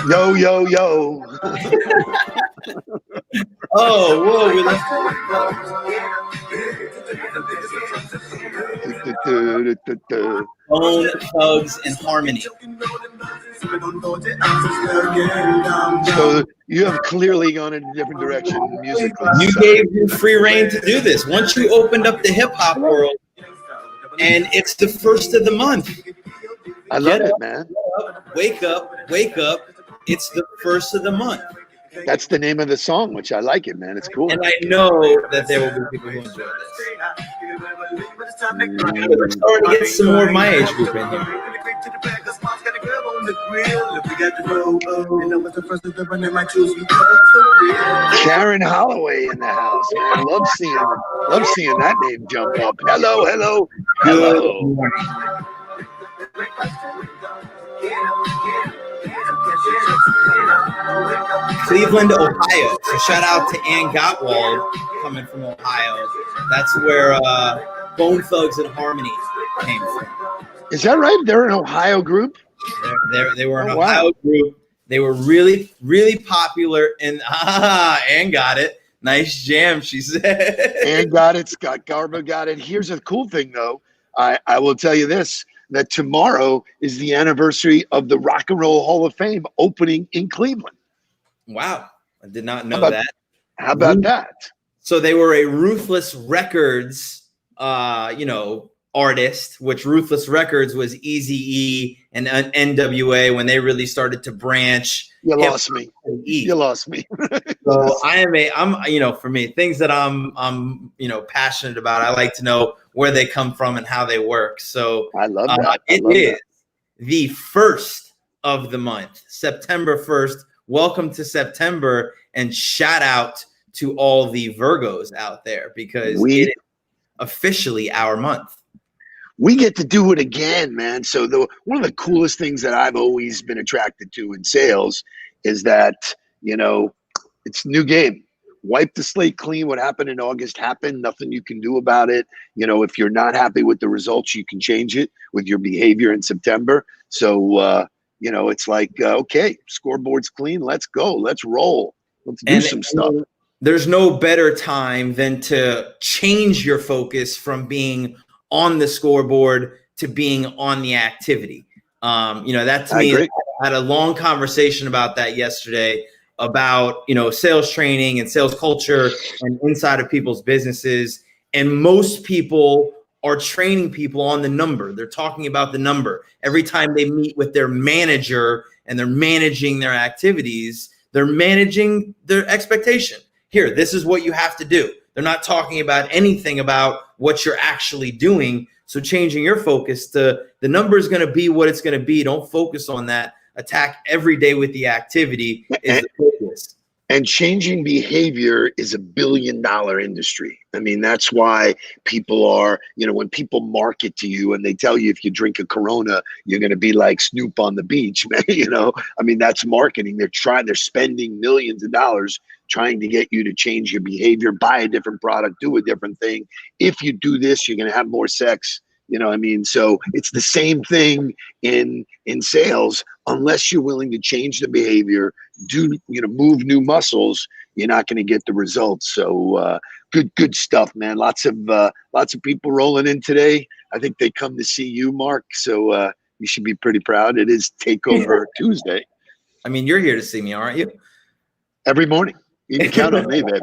Yo, yo, yo. Oh, whoa, we left. Bone Thugs and Harmony. So you have clearly gone in a different direction musically. You gave me free reign to do this. Once you opened up the hip hop world, and it's the first of the month. I love it, man. Wake up, wake up. It's the first of the month. That's the name of the song, which I like it, man. It's cool. And I know that there will be people who enjoy this. We're starting to get some more of my age group in here. Karen Holloway in the house, man. Love seeing that name jump up. Hello, hello, hello. Cleveland, Ohio. So shout out to Ann Gottwald coming from Ohio. That's where Bone Thugs and Harmony came from. Is that right? They're an Ohio group? They were an Ohio group. They were really, really popular. And Ann got it. Nice jam, she said. Ann got it. Scott Garba got it. Here's a cool thing, though. I will tell you this, that tomorrow is the anniversary of the Rock and Roll Hall of Fame opening in Cleveland. Wow. I did not know that. How about that? So they were a Ruthless Records, artist, which Ruthless Records was Eazy-E and NWA when they really started to branch. You lost me. You lost me. So I'm for me, things that I'm passionate about. I like to know where they come from and how they work. So I love that. It is the first of the month, September 1st. Welcome to September, and shout out to all the Virgos out there because it is officially our month. We get to do it again, man. So one of the coolest things that I've always been attracted to in sales is that, it's new game. Wipe the slate clean. What happened in August happened. Nothing you can do about it. If you're not happy with the results, you can change it with your behavior in September. So, it's like, okay, scoreboard's clean. Let's go. Let's roll. Let's do some stuff. There's no better time than to change your focus from being on the scoreboard to being on the activity. That to me, I had a long conversation about that yesterday about, sales training and sales culture and inside of people's businesses. And most people are training people on the number. They're talking about the number. Every time they meet with their manager and they're managing their activities, they're managing their expectation. Here, this is what you have to do. They're not talking about anything about what you're actually doing. So changing your focus to the number is going to be what it's going to be. Don't focus on that. Attack every day with the activity is the focus. And changing behavior is $1 billion industry. I mean, that's why people are, when people market to you and they tell you if you drink a Corona, you're going to be like Snoop on the beach, man. I mean, that's marketing. They're spending millions of dollars trying to get you to change your behavior, buy a different product, do a different thing. If you do this, you're going to have more sex. So it's the same thing in sales. Unless you're willing to change the behavior, move new muscles, you're not going to get the results. So good stuff, man. Lots of people rolling in today. I think they come to see you, Mark. So you should be pretty proud. It is Takeover Tuesday. I mean, you're here to see me, aren't you? Every morning. You can count on me, baby.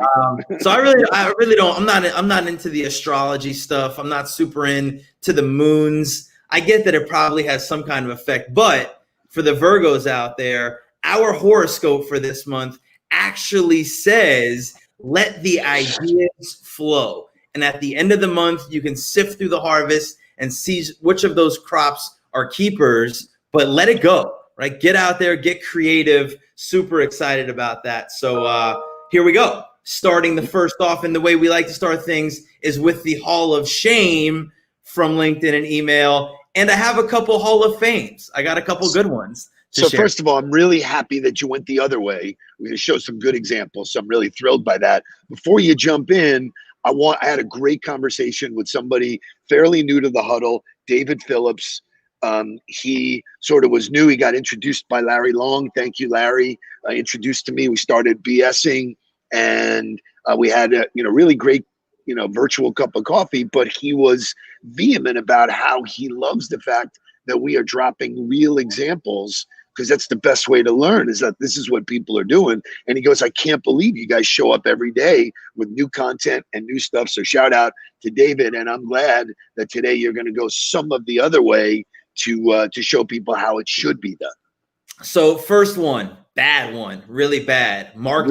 So I really don't. I'm not into the astrology stuff. I'm not super into the moons. I get that it probably has some kind of effect, but for the Virgos out there, our horoscope for this month actually says, let the ideas flow. And at the end of the month, you can sift through the harvest and see which of those crops are keepers, but let it go, right? Get out there, get creative. Super excited about that. So here we go. Starting the first off, and the way we like to start things is with the Hall of Shame from LinkedIn and email. And I have a couple Hall of Fames. I got a couple good ones. So first of all, I'm really happy that you went the other way. We're going to show some good examples. So I'm really thrilled by that. Before you jump in, I had a great conversation with somebody fairly new to the Huddle, David Phillips. He sort of was new. He got introduced by Larry Long. Thank you, Larry. Introduced to me. We started BSing, and we had a really great virtual cup of coffee. But he was vehement about how he loves the fact that we are dropping real examples, because that's the best way to learn, is that this is what people are doing. And he goes, I can't believe you guys show up every day with new content and new stuff. So shout out to David. And I'm glad that today you're going to go some of the other way to show people how it should be done. So first one, bad one, really bad. Mark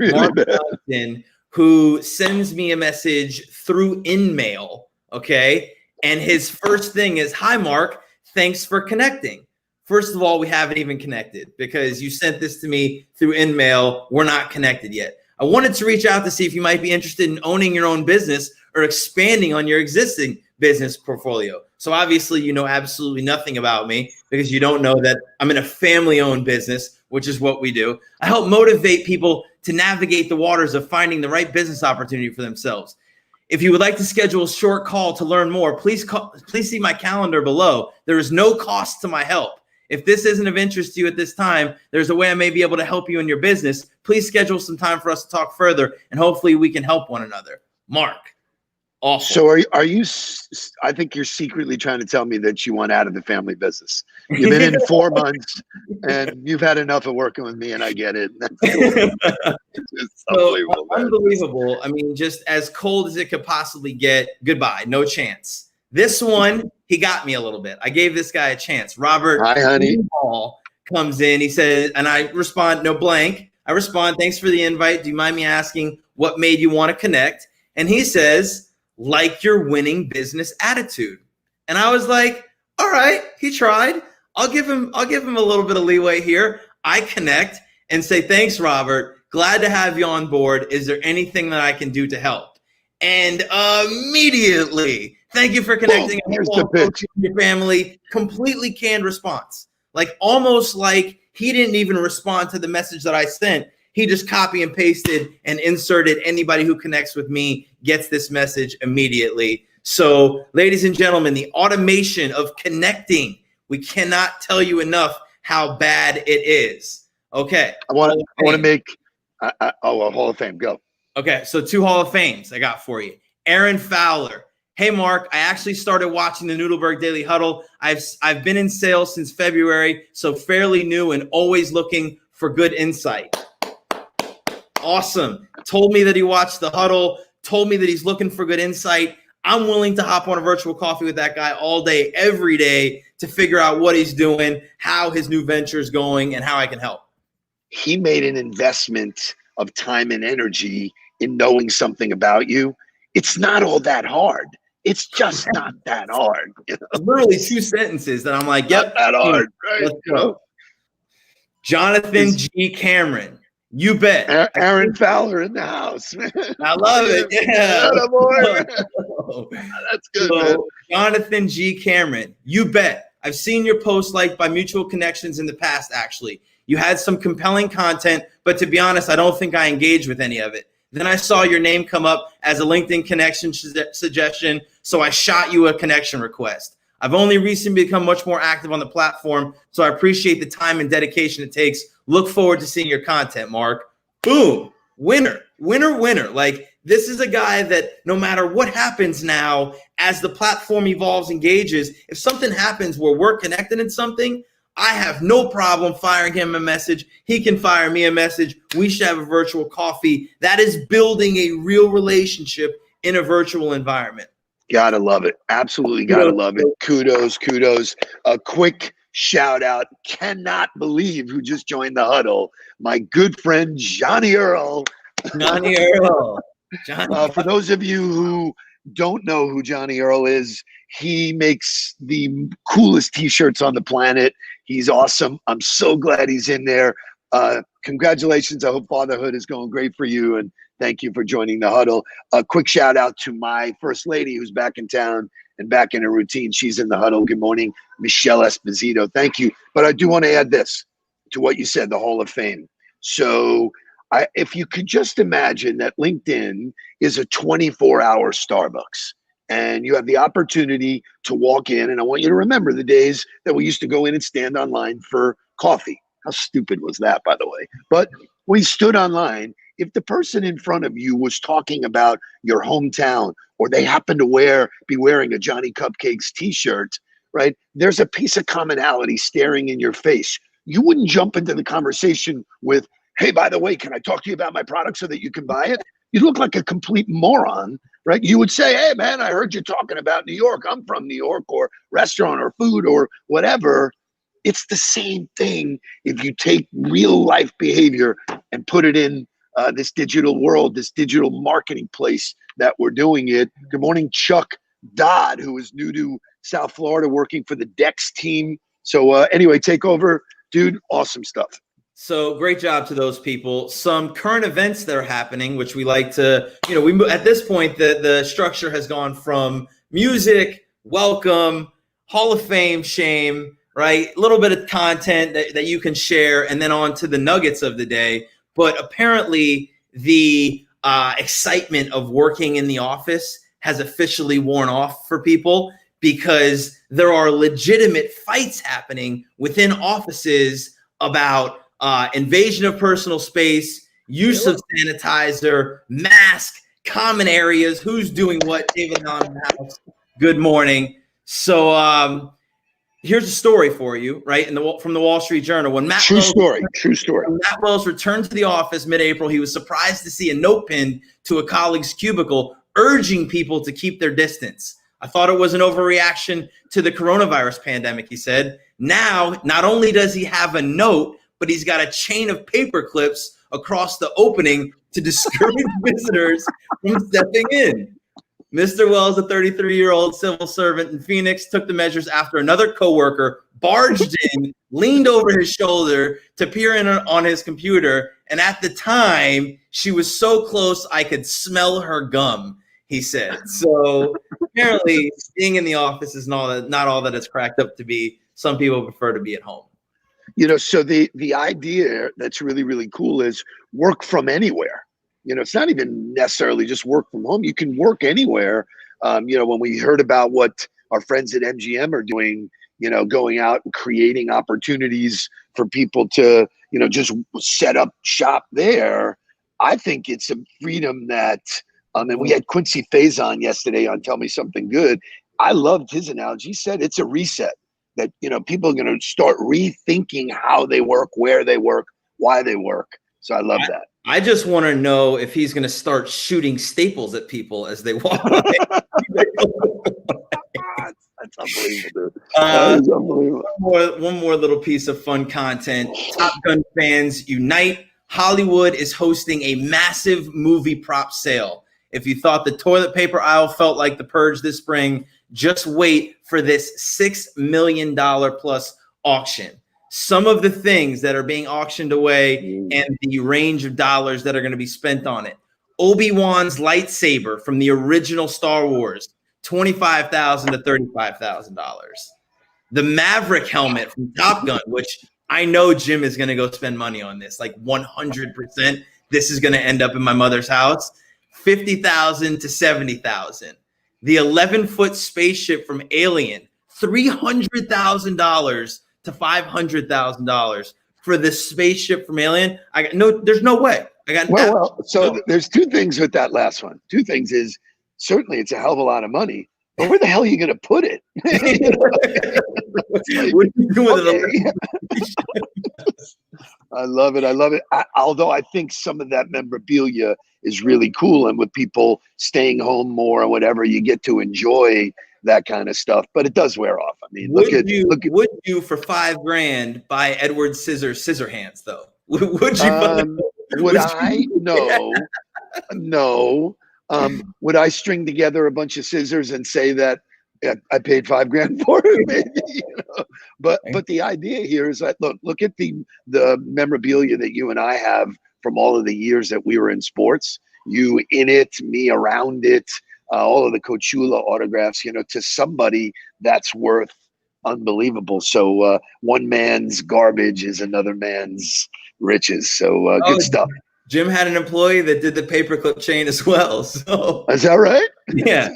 Johnson, who sends me a message through InMail, okay? And his first thing is, hi, Mark, thanks for connecting. First of all, we haven't even connected because you sent this to me through InMail. We're not connected yet. I wanted to reach out to see if you might be interested in owning your own business or expanding on your existing business portfolio. So obviously you know absolutely nothing about me because you don't know that I'm in a family-owned business, which is what we do. I help motivate people to navigate the waters of finding the right business opportunity for themselves. If you would like to schedule a short call to learn more, please see my calendar below. There is no cost to my help. If this isn't of interest to you at this time, there's a way I may be able to help you in your business. Please schedule some time for us to talk further, and hopefully we can help one another. Mark. Awful. So are you, I think you're secretly trying to tell me that you want out of the family business. You've been in 4 months and you've had enough of working with me, and I get it. That's cool. It's unbelievable. Unbelievable. I mean, just as cold as it could possibly get. Goodbye. No chance. This one, he got me a little bit. I gave this guy a chance. Robert Hi, honey. Comes in. He says, and I respond, no blank. I respond, thanks for the invite. Do you mind me asking what made you want to connect? And he says, like your winning business attitude. And I was like, all right, he tried. I'll give him a little bit of leeway here. I connect and say, thanks, Robert. Glad to have you on board. Is there anything that I can do to help? And immediately, thank you for connecting. Here's the pitch. Your family, completely canned response. Like almost like he didn't even respond to the message that I sent. He just copy and pasted and inserted anybody who connects with me gets this message immediately. So, ladies and gentlemen, the automation of connecting, we cannot tell you enough how bad it is. Okay. I want to make a Hall of Fame. Go. Okay. So 2 Hall of Fames I got for you. Aaron Fowler. Hey, Mark, I actually started watching the Nudelberg Daily Huddle. I've been in sales since February, so fairly new and always looking for good insight. Awesome. Told me that he watched the Huddle, told me that he's looking for good insight. I'm willing to hop on a virtual coffee with that guy all day, every day to figure out what he's doing, how his new venture is going, and how I can help. He made an investment of time and energy in knowing something about you. It's not all that hard. It's just not that hard. You know? Literally 2 sentences that I'm like, yep. Not that hard, right? Let's go. Jonathan G. Cameron. You bet. Aaron Fowler in the house, man. I love it. Yeah. That's good, man. Jonathan G. Cameron. You bet. I've seen your posts liked by mutual connections in the past, actually. You had some compelling content, but to be honest, I don't think I engaged with any of it. Then I saw your name come up as a LinkedIn connection suggestion, so I shot you a connection request. I've only recently become much more active on the platform, so I appreciate the time and dedication it takes. Look forward to seeing your content, Mark. Boom. Winner, winner, winner. Like, this is a guy that no matter what happens now, as the platform evolves, engages, if something happens where we're connected in something, I have no problem firing him a message. He can fire me a message. We should have a virtual coffee. That is building a real relationship in a virtual environment. Gotta love it. Absolutely gotta love it. Kudos. A quick shout out. Cannot believe who just joined the Huddle. My good friend, Johnny Earl. Johnny Earl. For those of you who don't know who Johnny Earl is, he makes the coolest t-shirts on the planet. He's awesome. I'm so glad he's in there. Congratulations. I hope fatherhood is going great for you. And thank you for joining the Huddle. A quick shout out to my first lady who's back in town and back in her routine. She's in the Huddle. Good morning, Michelle Esposito. Thank you. But I do want to add this to what you said, the Hall of Fame. So if you could just imagine that LinkedIn is a 24-hour Starbucks, and you have the opportunity to walk in, and I want you to remember the days that we used to go in and stand online for coffee. How stupid was that, by the way? But we stood online. If the person in front of you was talking about your hometown, or they happen to be wearing a Johnny Cupcakes t-shirt, right? There's a piece of commonality staring in your face. You wouldn't jump into the conversation with, hey, by the way, can I talk to you about my product so that you can buy it? You look like a complete moron, right? You would say, hey, man, I heard you talking about New York. I'm from New York, or restaurant or food or whatever. It's the same thing if you take real life behavior and put it in this digital world, this digital marketing place that we're doing it. Good morning, Chuck Dodd, who is new to South Florida, working for the Dex team. So anyway, take over, dude. Awesome stuff. So great job to those people. Some current events that are happening, which we like to, we at this point, the structure has gone from music, welcome, Hall of Fame, shame, right? A little bit of content that you can share, and then on to the nuggets of the day. But apparently the excitement of working in the office has officially worn off for people, because there are legitimate fights happening within offices about invasion of personal space, use of sanitizer, mask, common areas, who's doing what. David on the house. Good morning. So here's a story for you, right? From the Wall Street Journal. When Matt True story. When Matt Wells returned to the office mid-April, he was surprised to see a note pinned to a colleague's cubicle urging people to keep their distance. I thought it was an overreaction to the coronavirus pandemic, he said. Now, not only does he have a note, but he's got a chain of paper clips across the opening to discourage visitors from stepping in. Mr. Wells, a 33-year-old civil servant in Phoenix, took the measures after another coworker barged in, leaned over his shoulder to peer in on his computer, and at the time, she was so close I could smell her gum, he said. So apparently, being in the office is not all that it's cracked up to be. Some people prefer to be at home. So the idea that's really, really cool is work from anywhere. It's not even necessarily just work from home. You can work anywhere. When we heard about what our friends at MGM are doing, going out and creating opportunities for people to, just set up shop there. I think it's a freedom that, and we had Quincy Faison yesterday on Tell Me Something Good. I loved his analogy. He said it's a reset. That, people are going to start rethinking how they work, where they work, why they work. So I love that. I just want to know if he's going to start shooting staples at people as they walk away. That's unbelievable, dude. That is unbelievable. One more little piece of fun content. Top Gun fans unite. Hollywood is hosting a massive movie prop sale. If you thought the toilet paper aisle felt like the Purge this spring, just wait for this $6 million plus auction. Some of the things that are being auctioned away and the range of dollars that are going to be spent on it. Obi-Wan's lightsaber from the original Star Wars, $25,000 to $35,000. The Maverick helmet from Top Gun, which I know Jim is going to go spend money on this, like 100%. This is going to end up in my mother's house. $50,000 to $70,000. The 11-foot spaceship from Alien, $300,000 to $500,000 for the spaceship from Alien. There's no way. There's two things with that last one. Two things is, certainly it's a hell of a lot of money, but where the hell are you going to put it? What are you doing with it? I love it. Although I think some of that memorabilia is really cool, and with people staying home more or whatever, you get to enjoy that kind of stuff. But it does wear off. I mean, would you for $5,000 buy Edward Scissorhands though? Would I? No, no. Would I string together a bunch of scissors and say that I paid $5,000 for it? Maybe, But the idea here is that look at the memorabilia that you and I have from all of the years that we were in sports. You in it, me around it, all of the Coachula autographs. To somebody that's worth unbelievable. So one man's garbage is another man's riches. So good stuff. Jim had an employee that did the paperclip chain as well. So is that right? Yeah.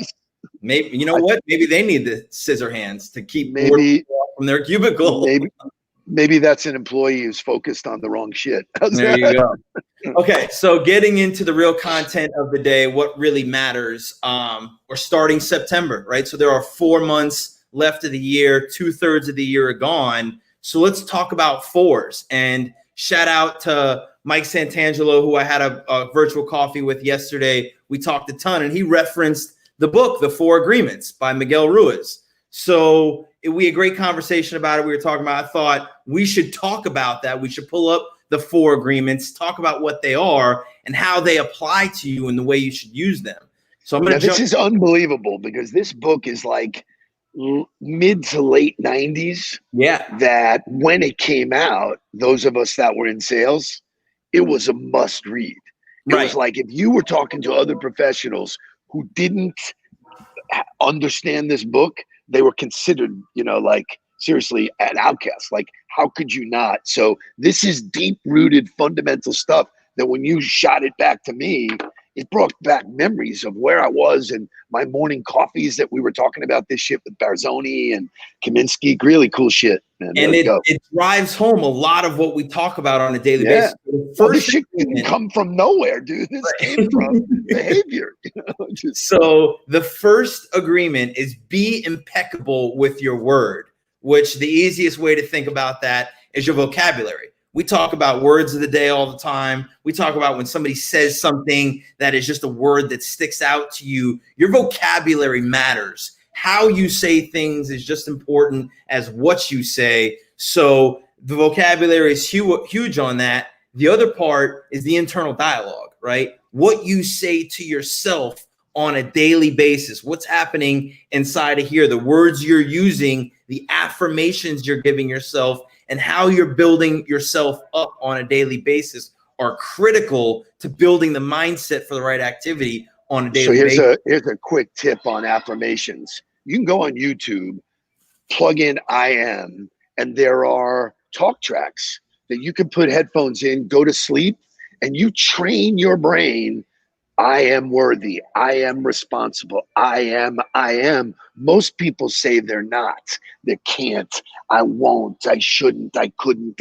Maybe, you know what? Maybe they need the scissor hands to keep maybe from their cubicle. Maybe that's an employee who's focused on the wrong shit. There you go. Okay, so getting into the real content of the day, what really matters. We're starting September, right? So there are 4 months left of the year, 2/3 of the year are gone. So let's talk about fours. And shout out to Mike Santangelo, who I had a virtual coffee with yesterday. We talked a ton, and he referenced the book, The 4 Agreements by Miguel Ruiz. So we had a great conversation about it. We were talking about, I thought we should talk about that. We should pull up the 4 agreements, talk about what they are and how they apply to you and the way you should use them. So I'm going to This is unbelievable because this book is like mid to late 90s. Yeah. That when it came out, those of us that were in sales, it was a must read. It was like if you were talking to other professionals who didn't understand this book, they were considered, like seriously an outcast. Like, how could you not? So this is deep-rooted fundamental stuff that when you shot it back to me, it brought back memories of where I was and my morning coffees that we were talking about this shit with Barzoni and Kaminsky. Really cool shit, man. And it drives home a lot of what we talk about on a daily basis. This shit didn't come from nowhere, dude. This came from behavior. So the first agreement is be impeccable with your word, which the easiest way to think about that is your vocabulary. We talk about words of the day all the time. We talk about when somebody says something that is just a word that sticks out to you. Your vocabulary matters. How you say things is just important as what you say. So the vocabulary is huge on that. The other part is the internal dialogue, right? What you say to yourself on a daily basis. What's happening inside of here? The words you're using, the affirmations you're giving yourself, and how you're building yourself up on a daily basis are critical to building the mindset for the right activity on a daily basis. So here's a quick tip on affirmations. You can go on YouTube, plug in I am, and there are talk tracks that you can put headphones in, go to sleep, and you train your brain. I am worthy. I am responsible. I am. Most people say they're not. They can't. I won't. I shouldn't. I couldn't.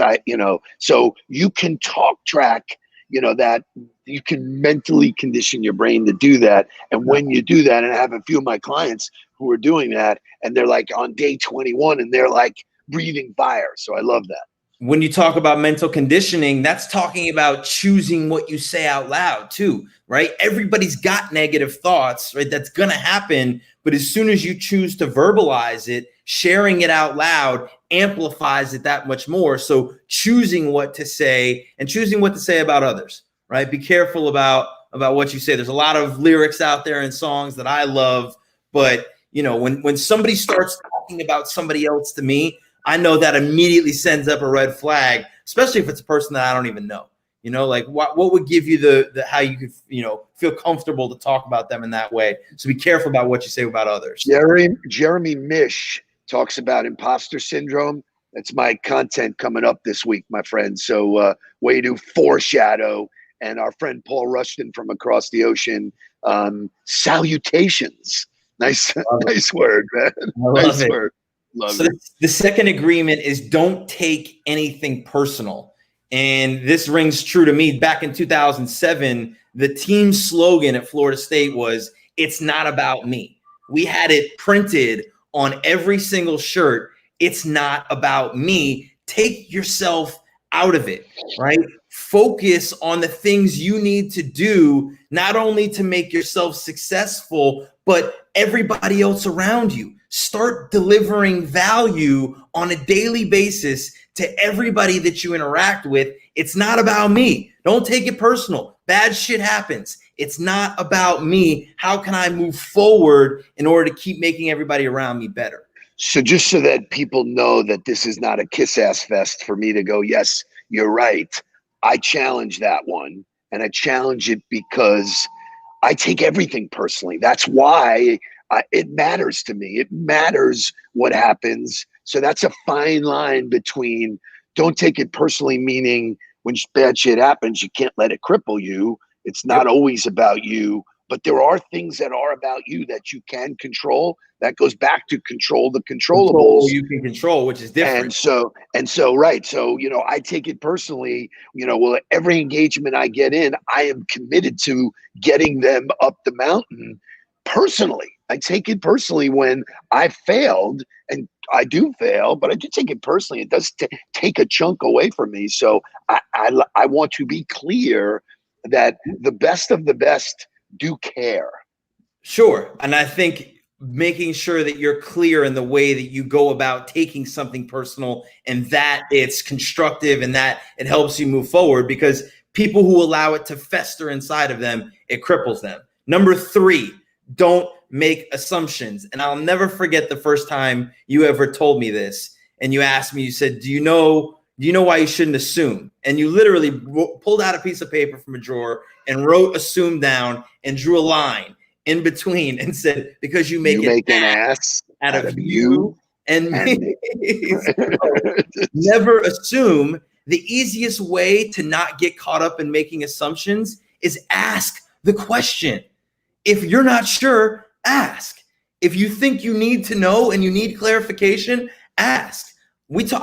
So you can talk track, that you can mentally condition your brain to do that. And when you do that, and I have a few of my clients who are doing that, and they're like on day 21 and they're like breathing fire. So I love that. When you talk about mental conditioning, that's talking about choosing what you say out loud too, right? Everybody's got negative thoughts, right? That's going to happen. But as soon as you choose to verbalize it, sharing it out loud amplifies it that much more. So choosing what to say and choosing what to say about others, right? Be careful about what you say. There's a lot of lyrics out there and songs that I love, but when somebody starts talking about somebody else to me, I know that immediately sends up a red flag, especially if it's a person that I don't even know. Like what would give you the how you could feel comfortable to talk about them in that way. So be careful about what you say about others. Jeremy Mish talks about imposter syndrome. That's my content coming up this week, my friend. So way to foreshadow. And our friend Paul Rushton from across the ocean, salutations. Nice word, man. Nice word. So the second agreement is don't take anything personal. And this rings true to me. Back in 2007, the team slogan at Florida State was, "It's not about me." We had it printed on every single shirt. It's not about me. Take yourself out of it, right? Focus on the things you need to do, not only to make yourself successful, but everybody else around you. Start delivering value on a daily basis to everybody that you interact with. It's not about me. Don't take it personal. Bad shit happens. It's not about me. How can I move forward in order to keep making everybody around me better? So just so that people know that this is not a kiss-ass fest for me to go, yes, you're right. I challenge that one. And I challenge it because I take everything personally. That's why it matters to me. It matters what happens. So that's a fine line between don't take it personally, meaning when bad shit happens, you can't let it cripple you. It's not always about you, but there are things that are about you that you can control. That goes back to control the controllables. You can control, which is different. And so, right. So, I take it personally, well, every engagement I get in, I am committed to getting them up the mountain personally. I take it personally when I failed, and I do fail, but I do take it personally. It does take a chunk away from me. So I want to be clear that the best of the best do care. Sure. And I think making sure that you're clear in the way that you go about taking something personal and that it's constructive and that it helps you move forward, because people who allow it to fester inside of them, it cripples them. Number 3, don't make assumptions. And I'll never forget the first time you ever told me this. And you asked me, you said, do you know why you shouldn't assume? And you literally pulled out a piece of paper from a drawer and wrote assume down and drew a line in between and said, because you make an ass out of you and me. Never assume. The easiest way to not get caught up in making assumptions is ask the question. If you're not sure, ask. If you think you need to know and you need clarification, ask.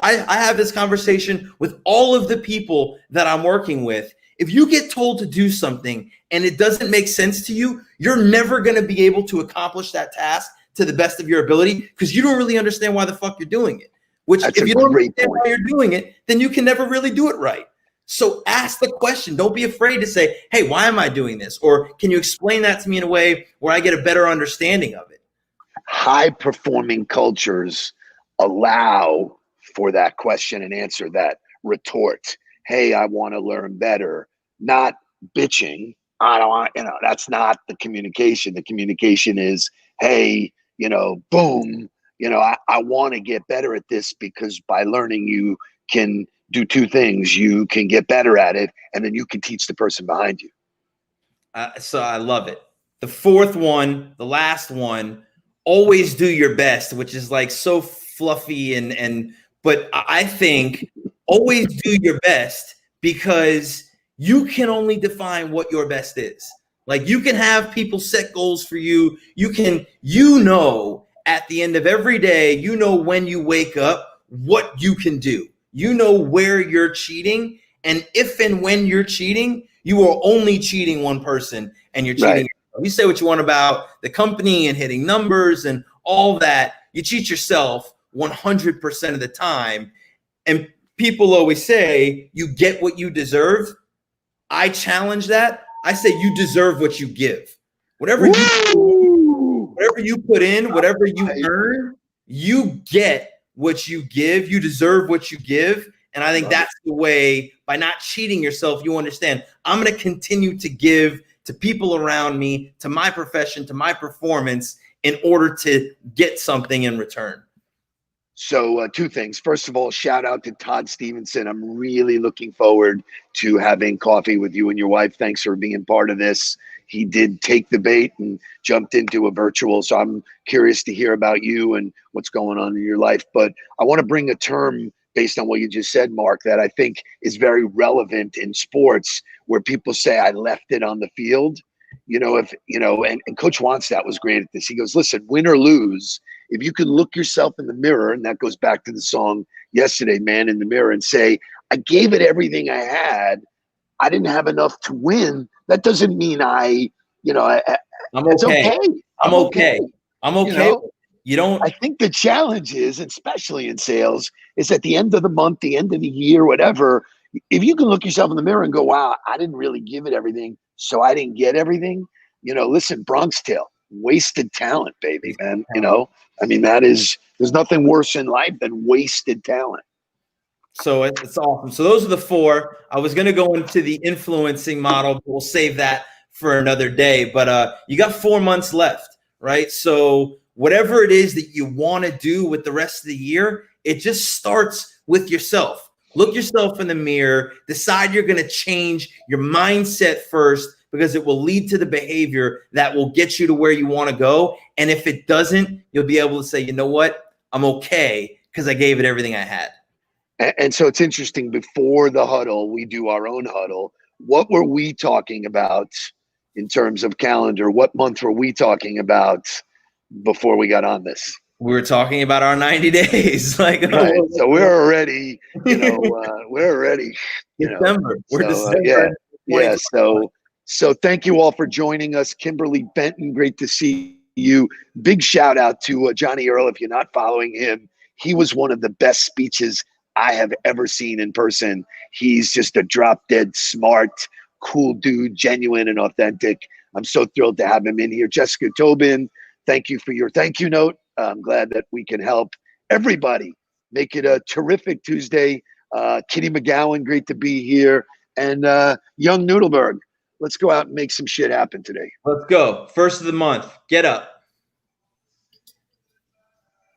I have this conversation with all of the people that I'm working with. If you get told to do something and it doesn't make sense to you, you're never going to be able to accomplish that task to the best of your ability because you don't really understand why the fuck you're doing it. Which, if you don't understand why you're doing it, then you can never really do it right. So ask the question. Don't be afraid to say, hey, why am I doing this? Or can you explain that to me in a way where I get a better understanding of it? High-performing cultures allow for that question and answer, that retort. Hey, I want to learn better. Not bitching. I don't want, that's not the communication. The communication is, hey, boom, I want to get better at this because by learning you can do 2 things. You can get better at it, and then you can teach the person behind you. So I love it. The 4th one, the last one, always do your best, which is like so fluffy but I think always do your best because you can only define what your best is. Like, you can have people set goals for you. You can, at the end of every day, when you wake up, what you can do. Where you're cheating. And if and when you're cheating, you are only cheating one person and you're cheating. Right. You say what you want about the company and hitting numbers and all that. You cheat yourself 100% of the time. And people always say you get what you deserve. I challenge that. I say you deserve what you give. Whatever you put in, whatever you earn, you get what you give. You deserve what you give. And I think that's the way, by not cheating yourself, you understand I'm going to continue to give to people around me, to my profession, to my performance in order to get something in return. So 2 things. First of all, shout out to Todd Stevenson. I'm really looking forward to having coffee with you and your wife. Thanks for being part of this. He did take the bait and jumped into a virtual. So I'm curious to hear about you and what's going on in your life. But I want to bring a term based on what you just said, Mark, that I think is very relevant in sports, where people say, I left it on the field. And Coach Wannstedt was great at this. He goes, listen, win or lose, if you can look yourself in the mirror, and that goes back to the song yesterday, Man in the Mirror, and say, I gave it everything I had. I didn't have enough to win. That doesn't mean I'm okay. I'm okay. I'm okay. I think the challenge is, especially in sales, is at the end of the month, the end of the year, whatever, if you can look yourself in the mirror and go, wow, I didn't really give it everything, so I didn't get everything. Listen, Bronx Tale, wasted talent, baby, man. There's nothing worse in life than wasted talent. So it's awesome. So those are the 4. I was going to go into the influencing model, but we'll save that for another day. But you got 4 months left, right? So whatever it is that you want to do with the rest of the year, it just starts with yourself. Look yourself in the mirror, decide you're going to change your mindset first, because it will lead to the behavior that will get you to where you want to go. And if it doesn't, you'll be able to say, you know what? I'm okay because I gave it everything I had. And so it's interesting, before the huddle, we do our own huddle. What were we talking about in terms of calendar? What month were we talking about before we got on this? We were talking about our 90 days. Like, right. So we're already, we're already, December. We're so, December. yeah. So thank you all for joining us. Kimberly Benton, great to see you. Big shout out to Johnny Earl. If you're not following him, he was one of the best speeches I have ever seen in person. He's just a drop dead smart, cool dude, genuine and authentic. I'm so thrilled to have him in here. Jessica Tobin, thank you for your thank you note. I'm glad that we can help everybody make it a terrific Tuesday. Kitty McGowan, great to be here. And young Nudelberg, let's go out and make some shit happen today. Let's go. First of the month. Get up.